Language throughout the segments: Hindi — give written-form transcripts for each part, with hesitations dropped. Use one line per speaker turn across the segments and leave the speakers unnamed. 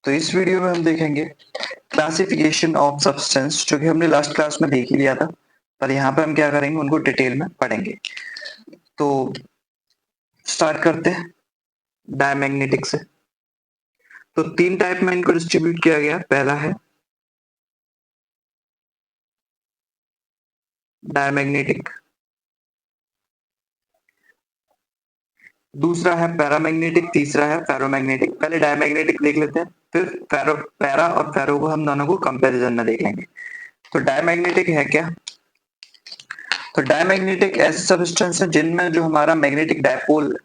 तो इस वीडियो में हम देखेंगे क्लासिफिकेशन ऑफ सब्सटेंस, जो कि हमने लास्ट क्लास में देख ही लिया था, पर यहाँ पे हम क्या करेंगे, उनको डिटेल में पढ़ेंगे। तो स्टार्ट करते हैं डायमैग्नेटिक से। तो 3 टाइप में इनको डिस्ट्रीब्यूट किया गया। पहला है डायमैग्नेटिक, दूसरा है पैरामैग्नेटिक, तीसरा है फेरोमैग्नेटिक। पहले डायमैग्नेटिक देख लेते हैं, फिर पैरा और फेरो को हम दोनों को कंपैरिजन में देख लेंगे। तो डायमैग्नेटिक है क्या? तो डायमैग्नेटिक ऐसे सब्सटेंस है जिनमें जो हमारा मैग्नेटिक डायपोल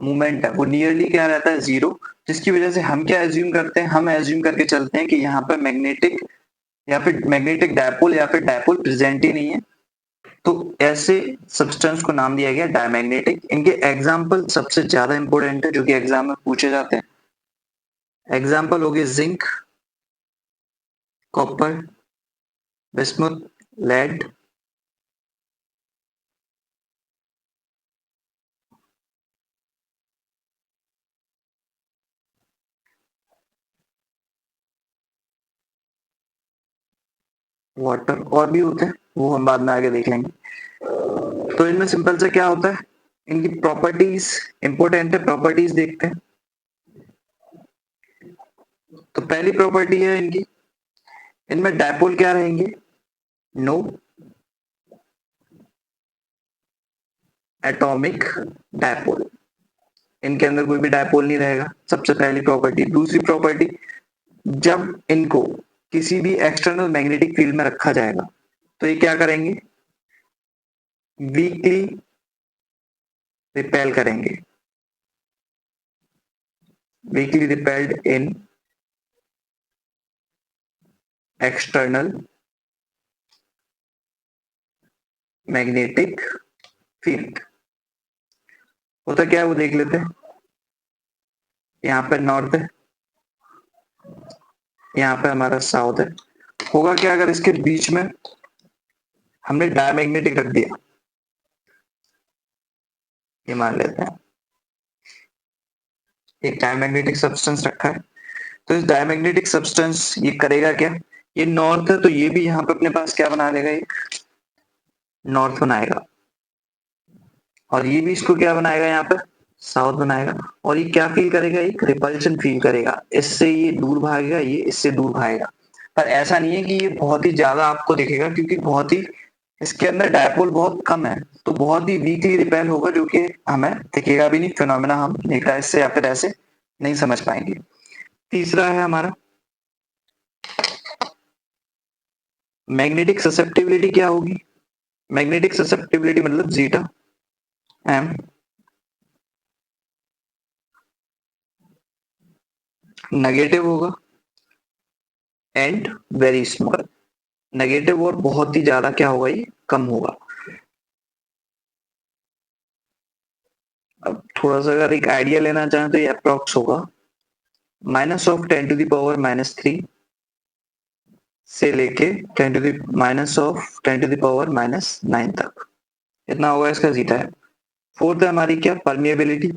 मूवमेंट है वो नियरली क्या रहता है, जीरो, जिसकी वजह से हम क्या एज्यूम करते हैं, हम एज्यूम करके चलते हैं कि यहाँ पर मैग्नेटिक या फिर मैग्नेटिक डायपोल या फिर डायपोल प्रेजेंट ही नहीं है। तो ऐसे सब्सटेंस को नाम दिया गया डायमैग्नेटिक। इनके एग्जाम्पल सबसे ज्यादा इंपॉर्टेंट है जो कि एग्जाम में पूछे जाते हैं। एग्जाम्पल हो गए zinc, copper, bismuth, lead, water, और भी होते हैं, वो हम बाद में आगे देख लेंगे। तो इनमें सिंपल से क्या होता है, इनकी प्रॉपर्टीज इंपॉर्टेंट है। प्रॉपर्टीज देखते हैं। तो पहली प्रॉपर्टी है इनकी, इनमें डायपोल क्या रहेंगे, नो एटॉमिक डायपोल। इनके अंदर कोई भी डायपोल नहीं रहेगा, सबसे पहली प्रॉपर्टी। दूसरी प्रॉपर्टी, जब इनको किसी भी एक्सटर्नल मैग्नेटिक फील्ड में रखा जाएगा तो ये क्या करेंगे, वीकली रिपेल करेंगे, वीकली रिपेल्ड इन एक्सटर्नल मैग्नेटिक फील्ड। होता क्या है वो देख लेते हैं। यहाँ पे नॉर्थ है, यहाँ पे हमारा साउथ है। होगा क्या अगर इसके बीच में हमने डायमैग्नेटिक रख दिया, ये मान लेते हैं एक डायमैग्नेटिक सब्सटेंस रखा है। तो इस डायमैग्नेटिक सब्सटेंस ये करेगा क्या, ये नॉर्थ है तो ये भी यहाँ पे अपने पास क्या बना देगा, एक नॉर्थ बनाएगा, और ये भी इसको क्या बनाएगा, यहाँ पे साउथ बनाएगा। और ये क्या फील करेगा, एक रिपल्शन फील करेगा, इससे ये दूर भागेगा, ये इससे दूर भागेगा। पर ऐसा नहीं है कि ये बहुत ही ज्यादा आपको दिखेगा, क्योंकि बहुत ही इसके अंदर डायपोल बहुत कम है, तो बहुत ही वीकली रिपेल होगा, जो कि हमें दिखेगा भी नहीं। फिनोमेना हम न्यूटन से या फिर ऐसे नहीं समझ पाएंगे। तीसरा है हमारा मैग्नेटिक ससेप्टिबिलिटी। क्या होगी मैग्नेटिक ससेप्टिबिलिटी, मतलब जीटा एम नेगेटिव होगा एंड वेरी स्मॉल। नेगेटिव और बहुत ही ज्यादा क्या होगा, ये कम होगा। अब थोड़ा सा अगर एक आइडिया लेना चाहें तो ये अप्रोक्स होगा -10⁻³ से लेके 10⁻⁹ तक, इतना होगा इसका जीटा है। फोर्थ है हमारी क्या, परमिएबिलिटी,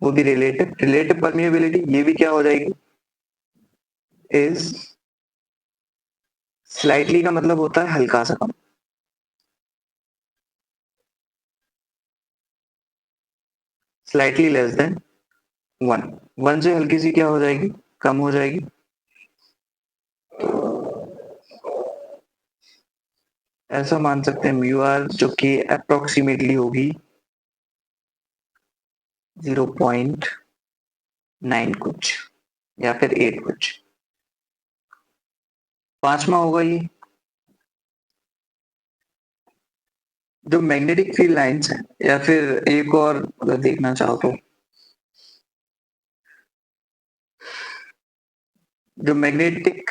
वो भी रिलेटिव। रिलेटिव परमिएबिलिटी ये भी क्या हो जाएगी, इज स्लाइटली का मतलब होता है हल्का सा कम, स्लाइटली लेस देन 1 से हल्की सी क्या हो जाएगी, कम हो जाएगी। ऐसा मान सकते हैं म्यू आर, जो कि अप्रोक्सीमेटली होगी 0.9 कुछ या फिर 8 कुछ। पांचवा होगा ये जो मैग्नेटिक फील्ड लाइंस है, या फिर एक और अगर देखना चाहो तो जो मैग्नेटिक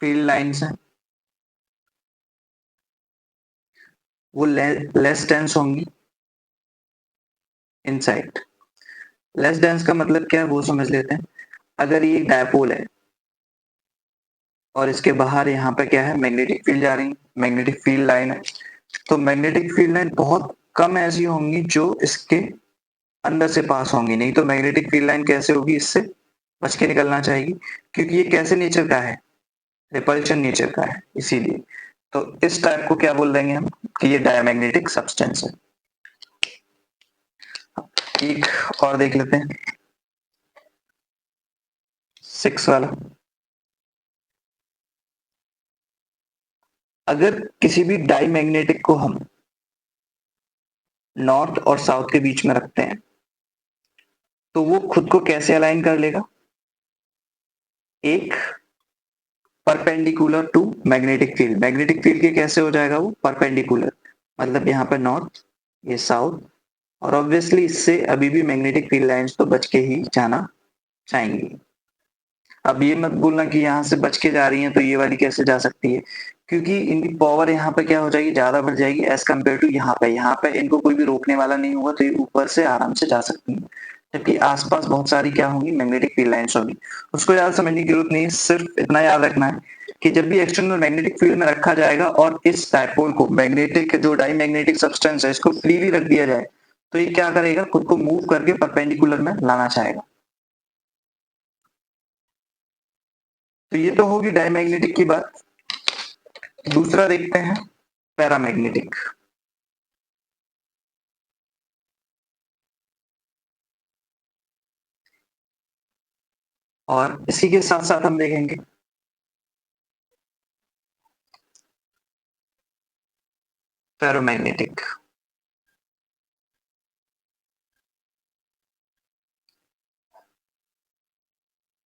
फील्ड लाइंस हैं वो लेस डेंस होंगी इनसाइड। लेस डेंस का मतलब क्या है वो समझ लेते हैं। अगर ये डायपोल है और इसके बाहर यहाँ पे क्या है, मैग्नेटिक फील्ड जा रही है, मैग्नेटिक फील्ड लाइन है, तो मैग्नेटिक फील्ड लाइन बहुत कम ऐसी होंगी जो इसके अंदर से पास होंगी, नहीं तो मैग्नेटिक फील्ड लाइन कैसे होगी, इससे बच के निकलना चाहेगी, क्योंकि ये कैसे नेचर का है, रिपल्शन नेचर का है, इसीलिए। तो इस टाइप को क्या बोल देंगे हम कि ये डायमैग्नेटिक सब्सटेंस है। एक और देख लेते हैं, 6 वाला। अगर किसी भी डाईमैग्नेटिक को हम नॉर्थ और साउथ के बीच में रखते हैं तो वो खुद को कैसे अलाइन कर लेगा, एक perpendicular to magnetic field, magnetic field के कैसे हो जाएगा वो परपेंडिकुलर, मतलब यहाँ पे नॉर्थ, ये साउथ, और ऑब्वियसली इससे अभी भी मैग्नेटिक फील्ड लाइंस तो बच के ही जाना चाहेंगी। अब ये मत बोलना कि यहाँ से बच के जा रही हैं तो ये वाली कैसे जा सकती है, क्योंकि इनकी पावर यहाँ पे क्या हो जाएगी, ज्यादा बढ़ जाएगी एज कम्पेयर टू यहाँ पे इनको कोई भी रोकने वाला नहीं होगा, तो ये ऊपर से आराम से जा सकती है, जबकि आसपास बहुत सारी क्या होंगी, मैग्नेटिक फील्ड लाइंस होंगी। उसको ज्यादा समझने की जरूरत नहीं है, सिर्फ इतना याद रखना है कि जब भी एक्सटर्नल मैग्नेटिक फील्ड में रखा जाएगा और इस डायपोल को, मैग्नेटिक जो डाई मैग्नेटिक सब्सटेंस है, इसको फ्रीली रख दिया जाए तो ये क्या करेगा, खुद को मूव करके परपेंडिकुलर में लाना चाहेगा। तो ये तो होगी डायमैग्नेटिक की बात। दूसरा देखते हैं पैरामैग्नेटिक। और इसी के साथ साथ हम देखेंगे फेरोमैग्नेटिक।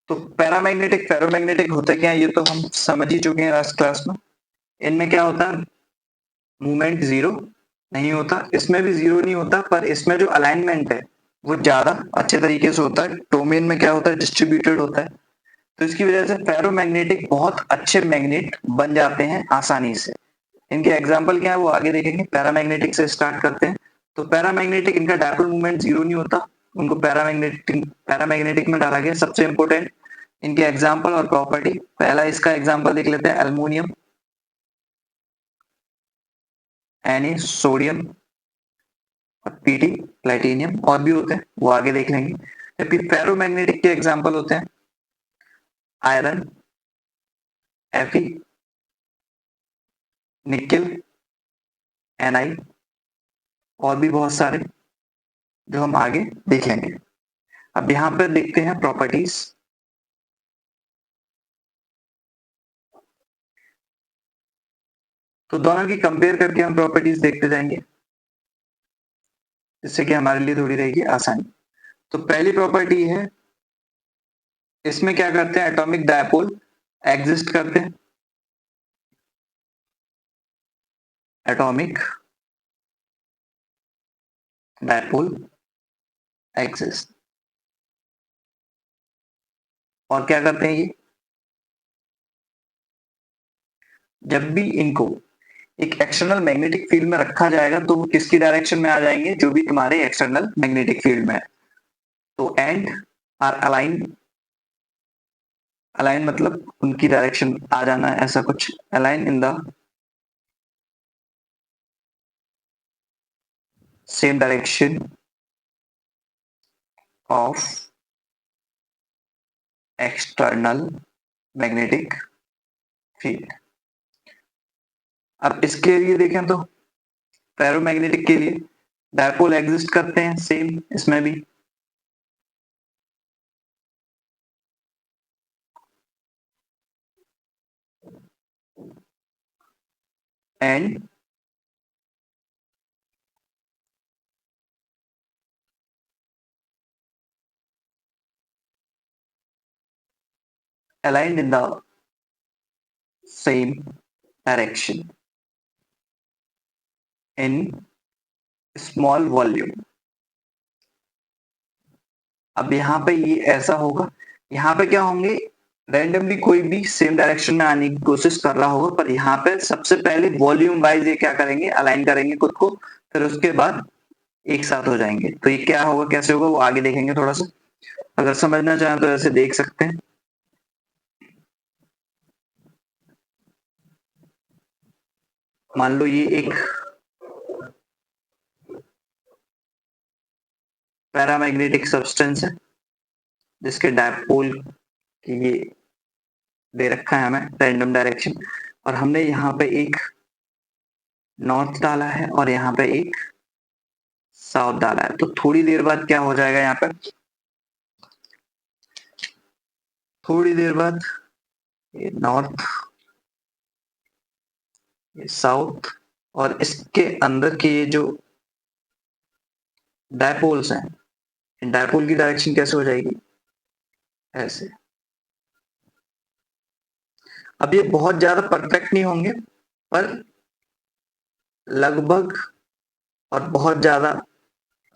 तो पैरामैग्नेटिक फेरोमैग्नेटिक होता क्या है, ये तो हम समझ ही चुके हैं लास्ट क्लास में। इनमें क्या होता है, मूवमेंट जीरो नहीं होता, इसमें भी जीरो नहीं होता, पर इसमें जो अलाइनमेंट है वो ज्यादा अच्छे तरीके से होता है, डोमेन में क्या होता है, डिस्ट्रीब्यूटेड होता है। तो इसकी वजह से फेरोमैग्नेटिक बहुत अच्छे मैग्नेट बन जाते हैं आसानी से। इनके एग्जाम्पल क्या है वो आगे देखेंगे। पैरामैग्नेटिक से स्टार्ट करते हैं। तो पैरामैग्नेटिक, इनका डायपोल मूवमेंट जीरो नहीं होता, उनको पैरामैग्नेटिक में डाला गया। सबसे इंपॉर्टेंट इनके एग्जाम्पल और प्रॉपर्टी, पहला इसका एग्जाम्पल देख लेते हैं, aluminium, Na sodium, Pd platinum, और भी होते हैं वो आगे देख लेंगे। जबकि फेरोमैग्नेटिक के एग्जाम्पल होते हैं आयरन, Fe, निकेल, Ni, और भी बहुत सारे जो हम आगे देख लेंगे। अब यहाँ पर देखते हैं प्रॉपर्टीज। तो दोनों की कंपेयर करके हम प्रॉपर्टीज देखते जाएंगे, जिससे कि हमारे लिए थोड़ी रहेगी आसानी। तो पहली प्रॉपर्टी है, इसमें क्या करते हैं, एटॉमिक डायपोल एग्जिस्ट करते हैं, एटॉमिक डायपोल एग्जिस्ट। और क्या करते हैं ये, जब भी इनको एक एक्सटर्नल मैग्नेटिक फील्ड में रखा जाएगा तो वो किसकी डायरेक्शन में आ जाएंगे, जो भी तुम्हारे एक्सटर्नल मैग्नेटिक फील्ड में है। तो एंड आर अलाइन, अलाइन मतलब उनकी डायरेक्शन आ जाना है, ऐसा कुछ, align in the same direction of external magnetic field. अब इसके लिए देखें तो पैरोमैग्नेटिक के लिए डायपोल एग्जिस्ट करते हैं, सेम इसमें भी। And aligned in the same direction in small volume। अब यहाँ पे ये ऐसा होगा, यहाँ पे क्या होंगे, रैंडमली कोई भी सेम डायरेक्शन में आने की कोशिश कर रहा होगा, पर यहाँ पे सबसे पहले वॉल्यूम वाइज ये क्या करेंगे, अलाइन करेंगे खुद को, फिर उसके बाद एक साथ हो जाएंगे। तो ये क्या होगा, कैसे होगा, वो आगे देखेंगे थोड़ा सा। अगर समझना चाहें तो ऐसे देख सकते हैं। मान लो ये एक पैरामैग्नेटिक सब्सटेंस है जिसके डायपोल की ये दे रखा है हमें रैंडम डायरेक्शन, और हमने यहाँ पे एक नॉर्थ डाला है और यहाँ पे एक साउथ डाला है। तो थोड़ी देर बाद क्या हो जाएगा, यहाँ पे थोड़ी देर बाद ये नॉर्थ, ये साउथ, और इसके अंदर के ये जो डायपोल्स हैं, डायपोल की डायरेक्शन कैसे हो जाएगी, ऐसे। अब ये बहुत ज्यादा परफेक्ट नहीं होंगे, पर लगभग और बहुत ज्यादा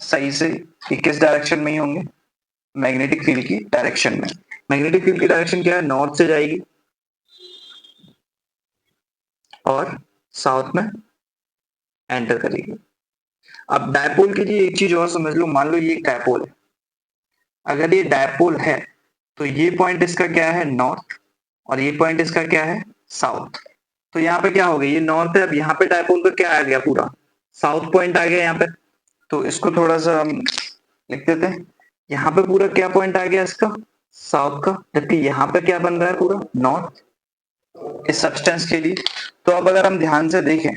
सही से कि किस डायरेक्शन में ही होंगे, मैग्नेटिक फील्ड की डायरेक्शन में। मैग्नेटिक फील्ड की डायरेक्शन क्या है, नॉर्थ से जाएगी और साउथ में एंटर करेगी। अब डायपोल के लिए एक चीज और समझ लो, मान लो ये एक डायपोल है, अगर ये डायपोल है तो ये पॉइंट इसका क्या है, नॉर्थ, और ये पॉइंट इसका क्या है, साउथ। तो यहाँ पे क्या हो गया, ये नॉर्थ है, अब यहाँ पे डायपोल का क्या आ गया, पूरा साउथ पॉइंट आ गया यहाँ पे। तो इसको थोड़ा सा हम लिख देते हैं, यहाँ पे पूरा क्या पॉइंट आ गया इसका, साउथ का, जबकि यहाँ पे क्या बन रहा है, पूरा नॉर्थ इस सब्सटेंस के लिए। तो अब अगर हम ध्यान से देखें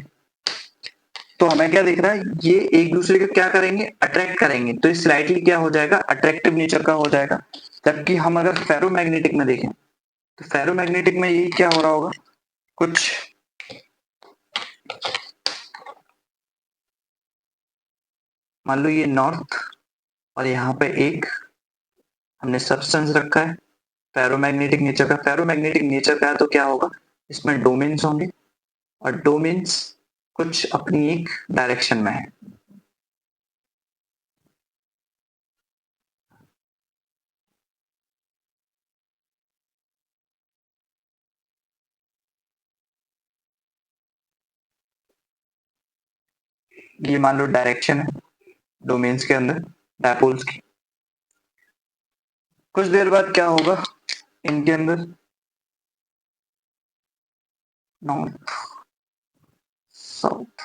तो हमें क्या दिख रहा है, ये एक दूसरे को क्या करेंगे, अट्रैक्ट करेंगे, तो स्लाइटली क्या हो जाएगा, अट्रैक्टिव नेचर का हो जाएगा। जबकि हम अगर फेरोमैग्नेटिक में देखें तो फेरोमैग्नेटिक में ये क्या हो रहा होगा, कुछ मान लो ये नॉर्थ और यहाँ पे एक हमने सब्सटेंस रखा है फेरोमैग्नेटिक नेचर का। फेरोमैग्नेटिक नेचर का है तो क्या होगा, इसमें डोमेन्स होंगे और डोमेन्स कुछ अपनी एक डायरेक्शन में है। ये मान लो डायरेक्शन है डोमेन्स के अंदर डायपोल्स की। कुछ देर बाद क्या होगा, इनके अंदर नॉर्थ साउथ,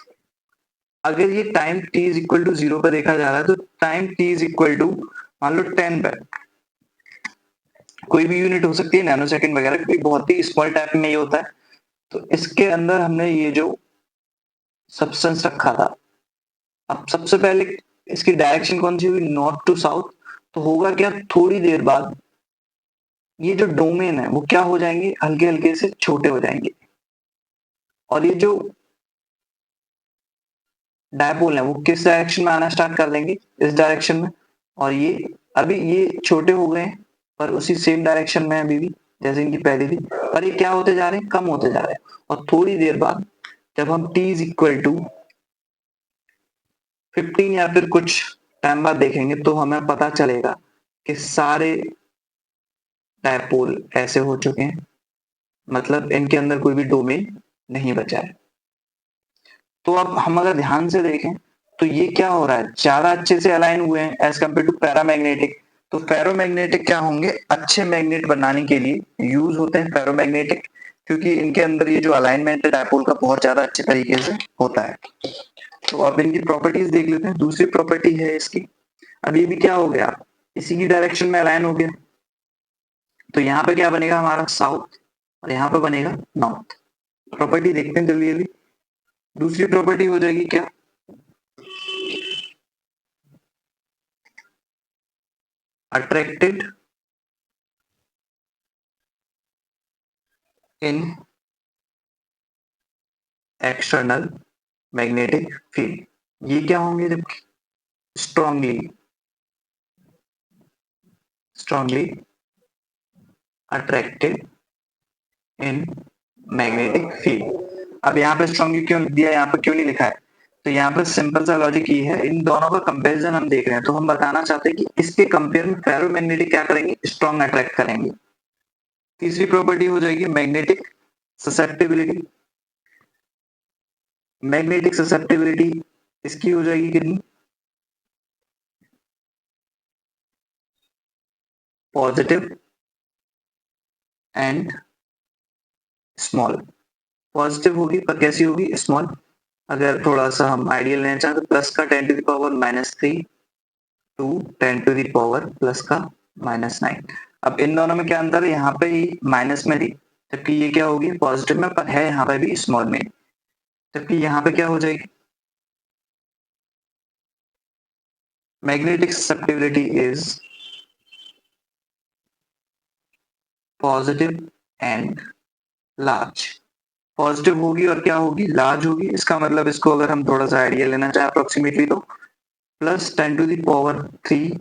अगर ये time t is equal to 0 पे देखा जा रहा है तो time t is equal to मान लो 10 पे, कोई भी यूनिट हो सकती है, नैनो सेकंड वगैरह, कोई बहुत ही स्मॉल टाइप में ये होता है। तो इसके अंदर हमने ये जो सब्सटेंस रखा था, अब सबसे पहले इसकी डायरेक्शन कौन सी हुई, नॉर्थ टू साउथ। तो होगा क्या, थोड़ी देर बाद ये जो डोमेन है वो क्या हो जाएंगे, हल्के हल्के से छोटे हो जाएंगे, और ये जो डायपोल है वो किस डायरेक्शन में आना स्टार्ट कर देंगे, इस डायरेक्शन में। और ये अभी ये छोटे हो गए हैं पर उसी सेम डायरेक्शन में अभी भी जैसे इनकी पहली थी, पर ये क्या होते जा रहे हैं, कम होते जा रहे हैं। और थोड़ी देर बाद जब हम t इज इक्वल टू 15 या फिर कुछ टाइम बाद देखेंगे तो हमें पता चलेगा कि सारे डायपोल ऐसे हो चुके हैं, मतलब इनके अंदर कोई भी डोमेन नहीं बचा है। तो अब हम अगर ध्यान से देखें तो ये क्या हो रहा है, ज्यादा अच्छे से अलाइन हुए हैं एज कम्पेयर टू पैरामैग्नेटिक। तो फेरोमैग्नेटिक क्या होंगे, अच्छे मैग्नेट बनाने के लिए यूज होते हैं फेरोमैग्नेटिक, क्योंकि इनके अंदर ये जो अलाइनमेंट है डायपोल का बहुत ज्यादा अच्छे तरीके से होता है। तो अब इनकी प्रॉपर्टीज देख लेते हैं। दूसरी प्रॉपर्टी है इसकी, अब ये भी क्या हो गया, इसी की डायरेक्शन में अलाइन हो गया, तो यहाँ पे क्या बनेगा हमारा, साउथ, और यहाँ पे बनेगा नॉर्थ। प्रॉपर्टी देखते हैं जल्दी जल्दी। दूसरी प्रॉपर्टी हो जाएगी क्या, अट्रैक्टेड इन एक्सटर्नल मैग्नेटिक फील्ड। ये क्या होंगे, जब strongly strongly attracted in magnetic field. अब यहाँ पे स्ट्रांगली क्यों लिख दिया, यहाँ पे क्यों नहीं लिखा है, तो यहाँ पे सिंपल सा लॉजिक ये है, इन दोनों का कंपैरिजन हम देख रहे हैं तो हम बताना चाहते हैं कि इसके कंपेयर में फेरोमैग्नेटिक क्या करेंगे, स्ट्रॉन्ग अट्रैक्ट करेंगे। तीसरी प्रॉपर्टी हो जाएगी मैग्नेटिक ससेप्टिबिलिटी। मैग्नेटिक ससेप्टिबिलिटी इसकी हो जाएगी कितनी, पॉजिटिव एंड स्मॉल। पॉजिटिव होगी पर कैसी होगी, स्मॉल। अगर थोड़ा सा हम आइडियल लेना चाहें तो प्लस का 10⁻³ 2 10 टू द पावर प्लस का -9। अब इन दोनों में क्या अंतर है, यहाँ पे ही माइनस में थी, जबकि ये क्या होगी पॉजिटिव में, पर है यहाँ पे भी स्मॉल में, जबकि यहाँ पे क्या हो जाएगी, magnetic susceptibility is positive and large. Positive होगी और क्या होगी, लार्ज होगी। इसका मतलब इसको अगर हम थोड़ा सा आइडिया लेना चाहें अप्रोक्सीमेटली, तो प्लस 10 टू द पावर 3,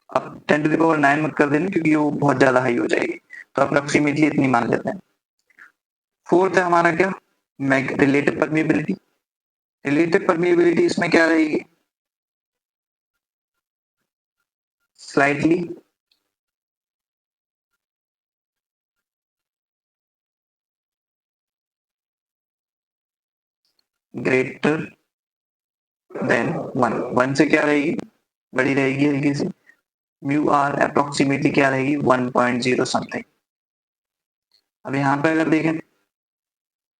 अब 10 टू द पावर 9 मत कर देना क्योंकि वो बहुत ज्यादा हाई हो जाएगी, तो अप्रोक्सीमेटली इतनी मान लेते हैं। फोर्थ है हमारा क्या, रिलेटिव परमिएबिलिटी। रिलेटिव परमिएबिलिटी इसमें क्या रहेगी, स्लाइटली ग्रेटर देन 1। 1 से क्या रहेगी, बड़ी रहेगी हल्की सी। म्यू आर अप्रोक्सीमेटली क्या रहेगी, 1.0 समथिंग। अब यहाँ पे अगर देखें,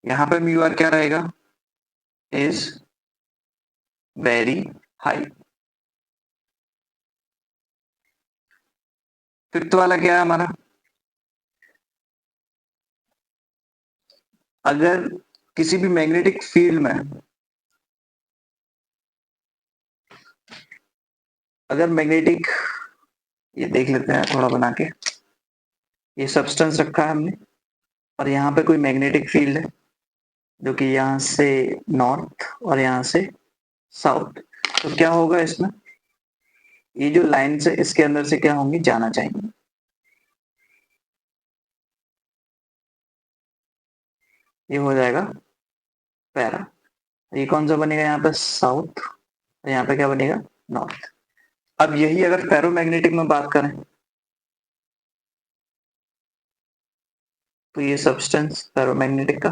यहाँ पे म्यू आर क्या रहेगा, इज वेरी हाई। फिफ्थ वाला क्या है हमारा, अगर किसी भी मैग्नेटिक फील्ड में, अगर मैग्नेटिक, ये देख लेते हैं थोड़ा बना के, ये सब्सटेंस रखा है हमने और यहाँ पे कोई मैग्नेटिक फील्ड है जो कि यहाँ से नॉर्थ और यहाँ से साउथ, तो क्या होगा इसमें, ये जो लाइन से इसके अंदर से क्या होंगी, जाना चाहिए। ये हो जाएगा पैरा। ये कौन सा बनेगा, यहाँ पे साउथ और यहाँ पे क्या बनेगा, नॉर्थ। अब यही अगर फेरोमैग्नेटिक में बात करें, तो ये सब्सटेंस फेरोमैग्नेटिक का,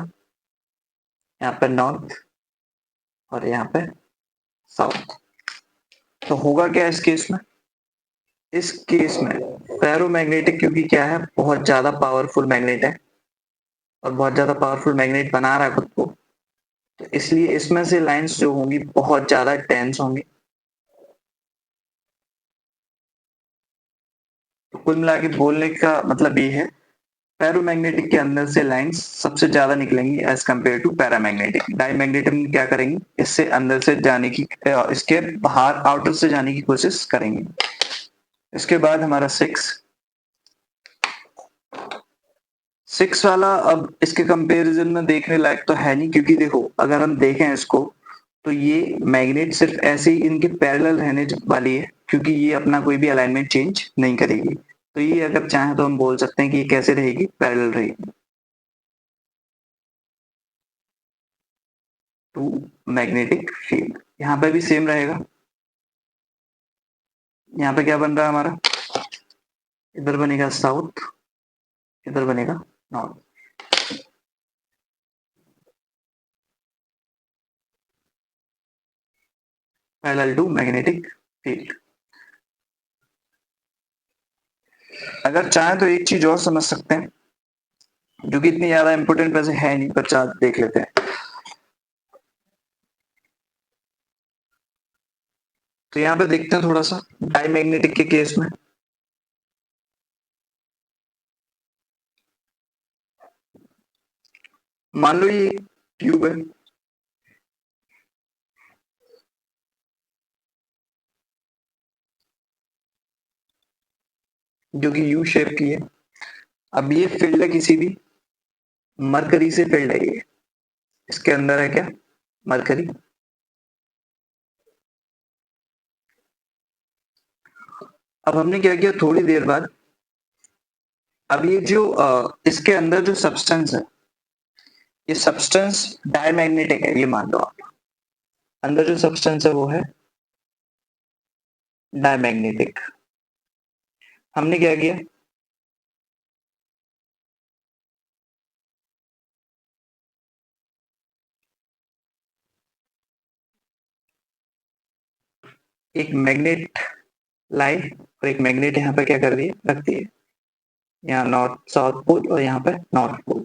यहाँ पे नॉर्थ और यहाँ पे साउथ, तो होगा क्या इस केस में, इस केस में फेरोमैग्नेटिक, क्योंकि क्या है बहुत ज्यादा पावरफुल मैग्नेट है और बहुत ज्यादा पावरफुल मैग्नेट बना रहा है खुद को, तो इसलिए इसमें से लाइंस जो होंगी बहुत ज्यादा टेंस होंगी। तो कुल मिला के बोलने का मतलब ये है, पैरोमैग्नेटिक के अंदर से लाइंस सबसे ज्यादा निकलेंगी as compare to paramagnetic. Diamagnetic में क्या करेंगी, इससे अंदर से जाने की, इसके बाहर आउटर से जाने की कोशिश करेंगी। इसके बाद हमारा सिक्स वाला, अब इसके कंपैरिजन में देखने लायक तो है नहीं, क्योंकि देखो अगर हम देखें इसको, तो ये मैग्नेट सिर्फ ऐसे ही इनके पैरेलल रहने वाली है, क्योंकि ये अपना कोई भी अलाइनमेंट चेंज नहीं करेगी। तो ये अगर चाहें तो हम बोल सकते हैं कि ये कैसे रहेगी, पैरेलल रहेगी टू मैग्नेटिक फील्ड। यहाँ पे भी सेम रहेगा, यहाँ पे क्या बन रहा है हमारा, इधर बनेगा साउथ, इधर बनेगा north. Parallel to magnetic field. अगर चाहें तो एक चीज और समझ सकते हैं, जो कि इतनी ज्यादा इंपोर्टेंट वैसे है नहीं, पर चार्ट देख लेते हैं। तो यहाँ पे देखते हैं थोड़ा सा डायमैग्नेटिक के केस में, मान लो ये ट्यूब है, जो कि यू शेप की है। अब ये फील्ड है किसी भी मरकरी से फील्ड है, ये इसके अंदर है क्या, मरकरी। अब हमने क्या किया, थोड़ी देर बाद, अब ये जो इसके अंदर जो सब्सटेंस है, ये सब्सटेंस डायमैग्नेटिक है, ये मान लो आप, अंदर जो सब्सटेंस है वो है डायमैग्नेटिक। हमने क्या किया, एक मैग्नेट लाई और एक मैग्नेट यहाँ पे क्या कर दिए, रख दिए, यहाँ नॉर्थ साउथ पोल और यहाँ पे नॉर्थ पोल।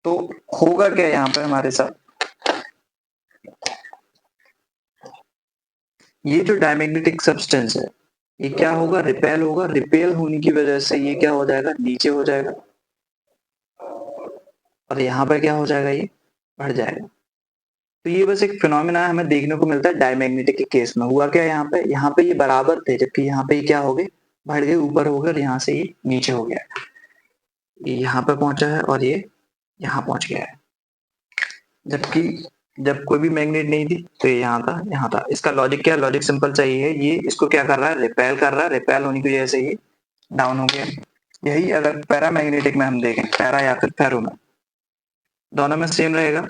तो होगा क्या यहाँ पे हमारे साथ, ये जो डायमैग्नेटिक सब्सटेंस है ये क्या होगा, रिपेल होगा। रिपेल होने की वजह से ये क्या हो जाएगा, नीचे हो जाएगा और यहाँ पर क्या हो जाएगा, ये बढ़ जाएगा। तो ये बस एक फिनोमेना हमें देखने को मिलता है डायमैग्नेटिक के केस में। हुआ क्या यहाँ पे ये बराबर थे, जबकि यहाँ पे ये क्या हो गए, बढ़ गए, ऊपर हो गए और यहाँ से ये नीचे हो गया, ये यहाँ पे पहुंचा है और ये यहाँ पहुंच गया है। जबकि जब कोई भी मैग्नेट नहीं थी तो ये यहाँ था, यहाँ था। इसका लॉजिक क्या है, लॉजिक सिंपल चाहिए है, ये इसको क्या कर रहा है, रिपेल कर रहा है। रिपेल होने की वजह से ये डाउन हो गया। यही अगर पैरामैग्नेटिक में हम देखें, पैरा या फिर फेरो में, दोनों में सेम रहेगा।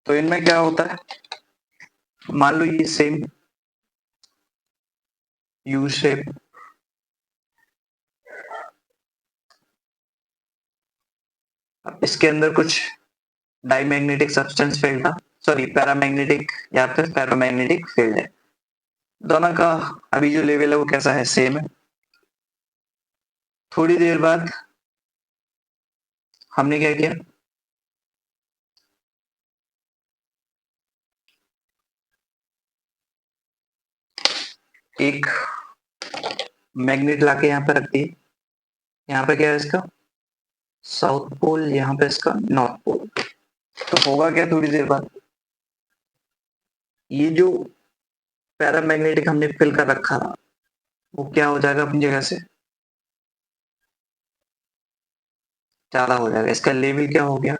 तो इनमें क्या होता है, मान लो ये सेम यू शेप, अब इसके अंदर कुछ डाईमैग्नेटिक सब्सटेंस फील्ड था, सॉरी पैरामैग्नेटिक या फिर फेरोमैग्नेटिक फील्ड है। दोनों का अभी जो लेवल है वो कैसा है, सेम है। थोड़ी देर बाद हमने क्या किया, एक मैग्नेट लाके यहाँ पे रख दी। यहाँ पे क्या है इसका साउथ पोल, यहाँ पे इसका नॉर्थ पोल। तो होगा क्या, थोड़ी देर बाद ये जो पैरामैग्नेटिक हमने फिल कर रखा था वो क्या हो जाएगा, अपनी जगह से ज्यादा हो जाएगा। इसका लेवल क्या हो गया,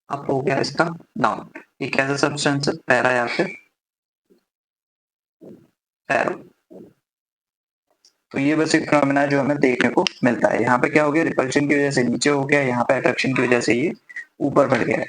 अप हो गया, इसका डाउन। ये कैसा सब्सटेंस है, पैरा या फिर फेरो। तो ये बस एक फिनोमेना जो हमें देखने को मिलता है। यहाँ पे क्या हो गया, रिपल्शन की वजह से नीचे हो गया, यहाँ पे अट्रैक्शन की वजह से ये ऊपर बढ़ गया है।